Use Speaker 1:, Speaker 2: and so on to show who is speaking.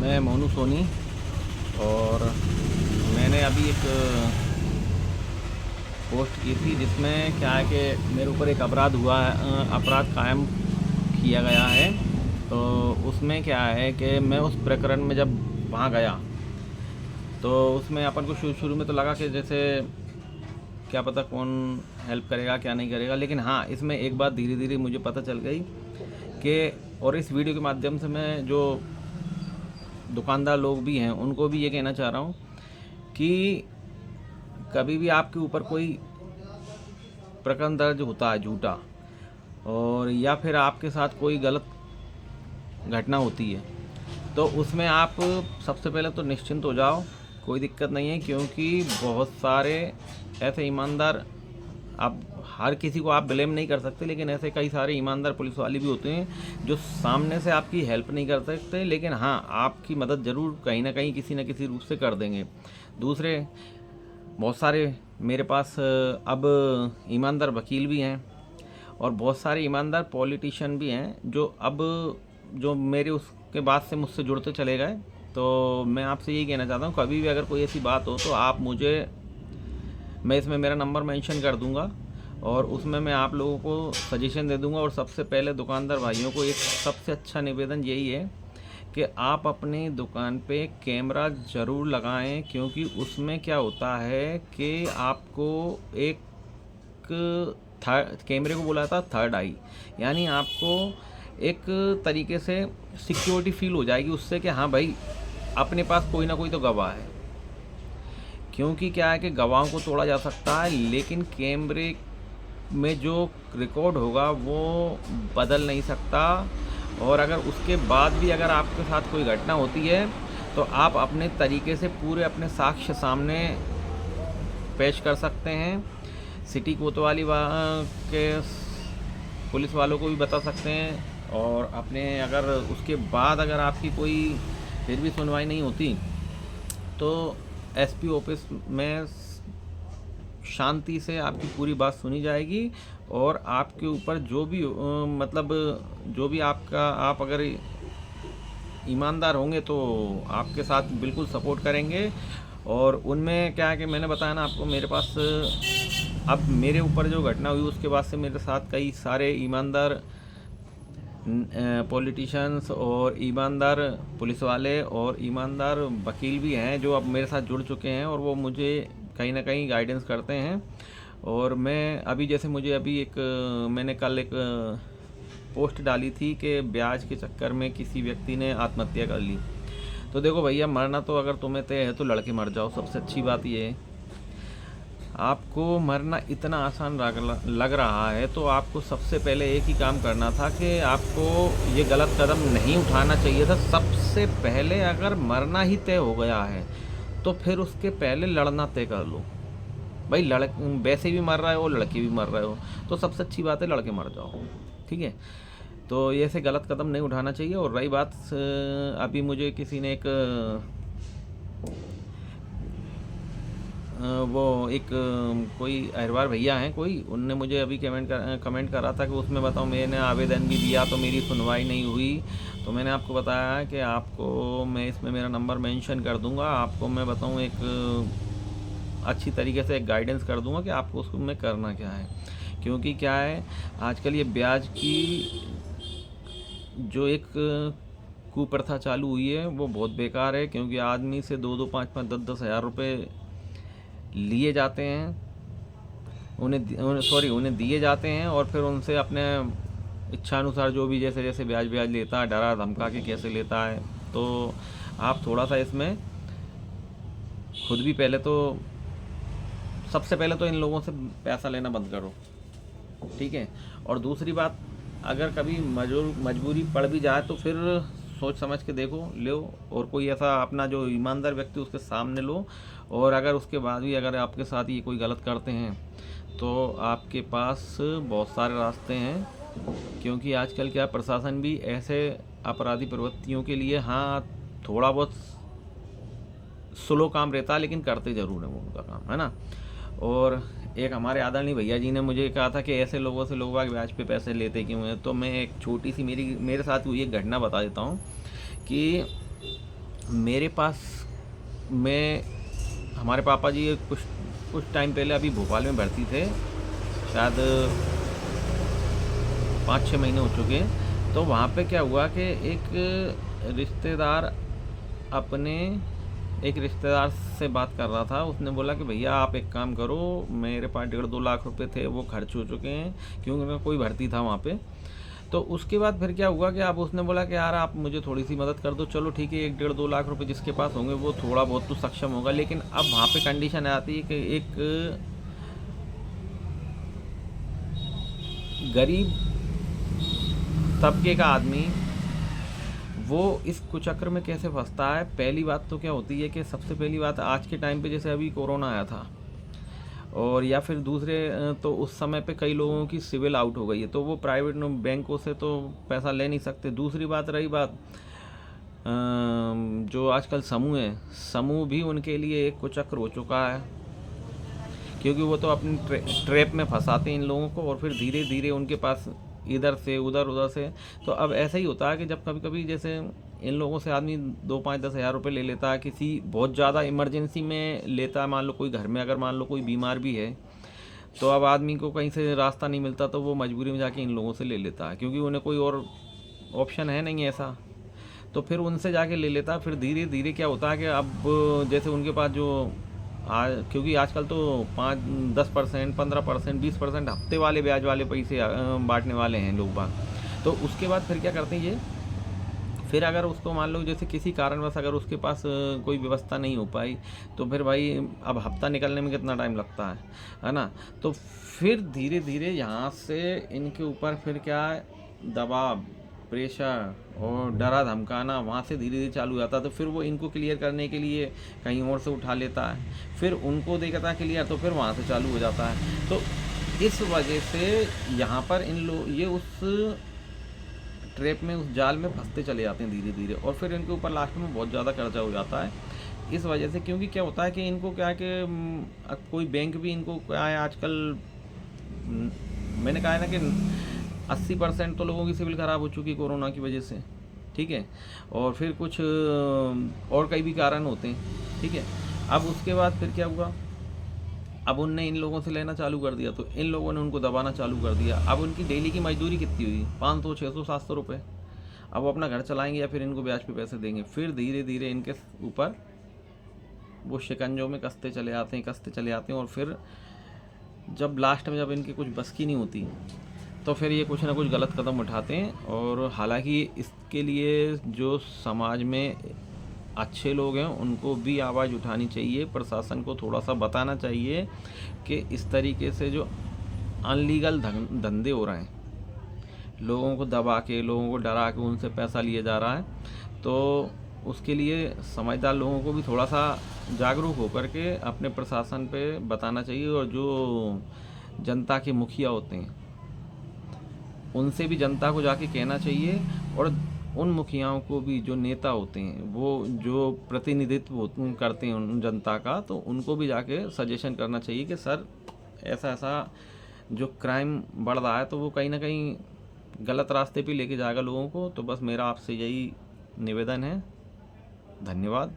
Speaker 1: मैं मोनू सोनी। और मैंने अभी एक पोस्ट की थी जिसमें क्या है कि मेरे ऊपर एक अपराध हुआ है, अपराध कायम किया गया है। तो उसमें क्या है कि मैं उस प्रकरण में जब वहाँ गया तो उसमें अपन को शुरू शुरू में तो लगा कि जैसे क्या पता कौन हेल्प करेगा क्या नहीं करेगा, लेकिन हाँ इसमें एक बात धीरे धीरे मुझे पता चल गई कि, और इस वीडियो के माध्यम से मैं जो दुकानदार लोग भी हैं उनको भी ये कहना चाह रहा हूँ कि कभी भी आपके ऊपर कोई प्रकरण दर्ज होता है झूठा, और या फिर आपके साथ कोई गलत घटना होती है, तो उसमें आप सबसे पहले तो निश्चिंत हो जाओ, कोई दिक्कत नहीं है। क्योंकि बहुत सारे ऐसे ईमानदार, आप हर किसी को आप ब्लेम नहीं कर सकते, लेकिन ऐसे कई सारे ईमानदार पुलिस वाले भी होते हैं जो सामने से आपकी हेल्प नहीं कर सकते, लेकिन हाँ आपकी मदद ज़रूर कहीं ना कहीं किसी न किसी रूप से कर देंगे। दूसरे बहुत सारे मेरे पास अब ईमानदार वकील भी हैं और बहुत सारे ईमानदार पॉलिटिशियन भी हैं जो अब जो मेरे उसके बाद से मुझसे जुड़ते चले गए। तो मैं आपसे यही कहना चाहता हूँ, कभी भी अगर कोई ऐसी बात हो तो आप मुझे, मैं इसमें मेरा नंबर मेंशन कर दूंगा और उसमें मैं आप लोगों को सजेशन दे दूंगा। और सबसे पहले दुकानदार भाइयों को एक सबसे अच्छा निवेदन यही है कि आप अपनी दुकान पे कैमरा ज़रूर लगाएं, क्योंकि उसमें क्या होता है कि आपको एक थर्ड कैमरे को बोला था थर्ड आई, यानी आपको एक तरीके से सिक्योरिटी फील हो जाएगी उससे कि हाँ भाई अपने पास कोई ना कोई तो गवाह है। क्योंकि क्या है कि गवाहों को तोड़ा जा सकता है, लेकिन कैमरे में जो रिकॉर्ड होगा वो बदल नहीं सकता। और अगर उसके बाद भी अगर आपके साथ कोई घटना होती है तो आप अपने तरीके से पूरे अपने साक्ष्य सामने पेश कर सकते हैं। सिटी कोतवाली के पुलिस वालों को भी बता सकते हैं। और अपने अगर उसके बाद अगर आपकी कोई फिर भी सुनवाई नहीं होती तो एसपी ऑफिस में शांति से आपकी पूरी बात सुनी जाएगी और आपके ऊपर जो भी मतलब जो भी आपका, आप अगर ईमानदार होंगे तो आपके साथ बिल्कुल सपोर्ट करेंगे। और उनमें क्या है कि मैंने बताया ना आपको, मेरे पास अब मेरे ऊपर जो घटना हुई उसके बाद से मेरे साथ कई सारे ईमानदार पॉलिटिशियंस और ईमानदार पुलिस वाले और ईमानदार वकील भी हैं जो अब मेरे साथ जुड़ चुके हैं और वो मुझे कहीं ना कहीं गाइडेंस करते हैं। और मैं अभी जैसे मुझे अभी एक मैंने कल एक पोस्ट डाली थी कि ब्याज के चक्कर में किसी व्यक्ति ने आत्महत्या कर ली। तो देखो भैया, मरना तो अगर तुम्हें तय है तो लड़के मर जाओ। सबसे अच्छी बात ये है, आपको मरना इतना आसान लग रहा है तो आपको सबसे पहले एक ही काम करना था कि आपको ये गलत कदम नहीं उठाना चाहिए था। सबसे पहले अगर मरना ही तय हो गया है तो फिर उसके पहले लड़ना तय कर लो। भाई वैसे भी मर रहे हो, लड़के भी मर रहे हो, तो सबसे अच्छी बात है लड़के मर जाओ, ठीक है। तो ये ऐसे गलत कदम नहीं उठाना चाहिए। और रही बात, अभी मुझे किसी ने एक वो एक कोई अहरवार भैया हैं कोई, उनने मुझे अभी कमेंट करा था कि उसमें बताओ मैंने आवेदन भी दिया तो मेरी सुनवाई नहीं हुई। तो मैंने आपको बताया है कि आपको मैं इसमें मेरा नंबर मेंशन कर दूंगा, आपको मैं बताऊं एक अच्छी तरीके से एक गाइडेंस कर दूंगा कि आपको उसमें करना क्या है। क्योंकि क्या है, आजकल ये ब्याज की जो एक कुप्रथा चालू हुई है वो बहुत बेकार है। क्योंकि आदमी से 2-2, 5-5, 10-10 हज़ार रुपये लिए जाते हैं, उन्हें दिए जाते हैं और फिर उनसे अपने इच्छानुसार जो भी जैसे जैसे ब्याज लेता है, डरा धमका के कैसे लेता है। तो आप थोड़ा सा इसमें खुद भी पहले तो, सबसे पहले तो इन लोगों से पैसा लेना बंद करो, ठीक है। और दूसरी बात, अगर कभी मजबूरी पड़ भी जाए तो फिर सोच समझ के देखो, लो, और कोई ऐसा अपना जो ईमानदार व्यक्ति उसके सामने लो। और अगर उसके बाद भी अगर आपके साथ ये कोई गलत करते हैं तो आपके पास बहुत सारे रास्ते हैं। क्योंकि आजकल क्या प्रशासन भी ऐसे अपराधी प्रवृत्तियों के लिए, हाँ थोड़ा बहुत स्लो काम रहता है लेकिन करते ज़रूर है वो उनका काम, है ना। और एक हमारे आदरणीय भैया जी ने मुझे कहा था कि ऐसे लोगों से लोग ब्याज पे पैसे लेते क्यों हैं। तो मैं एक छोटी सी मेरे साथ हुई एक घटना बता देता हूँ कि मेरे पास मैं हमारे पापा जी कुछ कुछ टाइम पहले अभी भोपाल में भर्ती थे, शायद 5-6 महीने हो चुके हैं। तो वहाँ पे क्या हुआ कि रिश्तेदार अपने एक रिश्तेदार से बात कर रहा था। उसने बोला कि भैया आप एक काम करो, मेरे पास 1.5-2 लाख रुपए थे, वो खर्च हो चुके हैं, क्योंकि उनका कोई भर्ती था वहाँ पे। तो उसके बाद फिर क्या हुआ कि अब उसने बोला कि यार आप मुझे थोड़ी सी मदद कर दो। चलो ठीक है, 1-1.5-2 लाख रुपए जिसके पास होंगे वो थोड़ा बहुत तो सक्षम होगा, लेकिन अब वहाँ पे कंडीशन आती है कि एक गरीब तबके का आदमी वो इस कुचक्र में कैसे फंसता है। पहली बात तो क्या होती है कि सबसे पहली बात आज के टाइम पे, जैसे अभी कोरोना आया था, और या फिर दूसरे तो उस समय पे कई लोगों की सिविल आउट हो गई है, तो वो प्राइवेट बैंकों से तो पैसा ले नहीं सकते। दूसरी बात रही बात जो आजकल समूह है, समूह भी उनके लिए एक कुचक्र हो चुका है, क्योंकि वो तो अपनी ट्रैप में फंसाते हैं इन लोगों को, और फिर धीरे धीरे उनके पास इधर से उधर उधर से। तो अब ऐसा ही होता है कि जब कभी कभी जैसे इन लोगों से आदमी 2-5-10 हज़ार रुपये ले लेता है, किसी बहुत ज़्यादा इमरजेंसी में लेता है, मान लो कोई घर में अगर मान लो कोई बीमार भी है, तो अब आदमी को कहीं से रास्ता नहीं मिलता, तो वो मजबूरी में जाके इन लोगों से ले लेता है, क्योंकि उन्हें कोई और ऑप्शन है नहीं ऐसा। तो फिर उनसे जाके ले लेता है। फिर धीरे धीरे क्या होता है कि अब जैसे उनके पास जो क्योंकि आजकल तो 5-10%, 15%, 20% हफ्ते वाले ब्याज वाले पैसे बांटने वाले हैं लोग बाग। तो उसके बाद फिर क्या करते हैं ये, फिर अगर उसको मान लो जैसे किसी कारणवश अगर उसके पास कोई व्यवस्था नहीं हो पाई, तो फिर भाई अब हफ्ता निकलने में कितना टाइम लगता है ना। तो फिर धीरे धीरे यहाँ से इनके ऊपर फिर क्या है, दबाव, प्रेशर और डरा धमकाना वहाँ से धीरे धीरे चालू हो जाता है। तो फिर वो इनको क्लियर करने के लिए कहीं और से उठा लेता है, फिर उनको देखता है क्लियर, तो फिर वहाँ से चालू हो जाता है। तो इस वजह से यहाँ पर ये उस ट्रैप में, उस जाल में फंसते चले जाते हैं धीरे धीरे, और फिर इनके ऊपर लास्ट में बहुत ज़्यादा कर्जा हो जाता है इस वजह से। क्योंकि क्या होता है कि इनको क्या है कि अब कोई बैंक भी इनको क्या है आजकल, मैंने कहा है ना कि 80% तो लोगों की सिविल ख़राब हो चुकी कोरोना की वजह से, ठीक है। और फिर कुछ और कई भी कारण होते हैं, ठीक है। अब उसके बाद फिर क्या हुआ, अब उनने इन लोगों से लेना चालू कर दिया, तो इन लोगों ने उनको दबाना चालू कर दिया। अब उनकी डेली की मजदूरी कितनी हुई, 500, 600, 700 रुपये। अब वो अपना घर चलाएंगे या फिर इनको ब्याज पे पैसे देंगे। फिर धीरे धीरे इनके ऊपर वो शिकंजों में कसते चले आते हैं, कसते चले आते हैं, और फिर जब लास्ट में जब इनकी कुछ बस की नहीं होती, तो फिर ये कुछ ना कुछ गलत कदम उठाते हैं। और हालांकि इसके लिए जो समाज में अच्छे लोग हैं उनको भी आवाज़ उठानी चाहिए, प्रशासन को थोड़ा सा बताना चाहिए कि इस तरीके से जो अनलीगल धंधे हो रहे हैं, लोगों को दबा के, लोगों को डरा के उनसे पैसा लिया जा रहा है, तो उसके लिए समझदार लोगों को भी थोड़ा सा जागरूक होकर के अपने प्रशासन पे बताना चाहिए। और जो जनता के मुखिया होते हैं उनसे भी जनता को जाके कहना चाहिए, और उन मुखियाओं को भी, जो नेता होते हैं वो जो प्रतिनिधित्व करते हैं उन जनता का, तो उनको भी जाके सजेशन करना चाहिए कि सर ऐसा ऐसा जो क्राइम बढ़ रहा है, तो वो कहीं ना कहीं गलत रास्ते पे लेके जाएगा लोगों को। तो बस मेरा आपसे यही निवेदन है। धन्यवाद।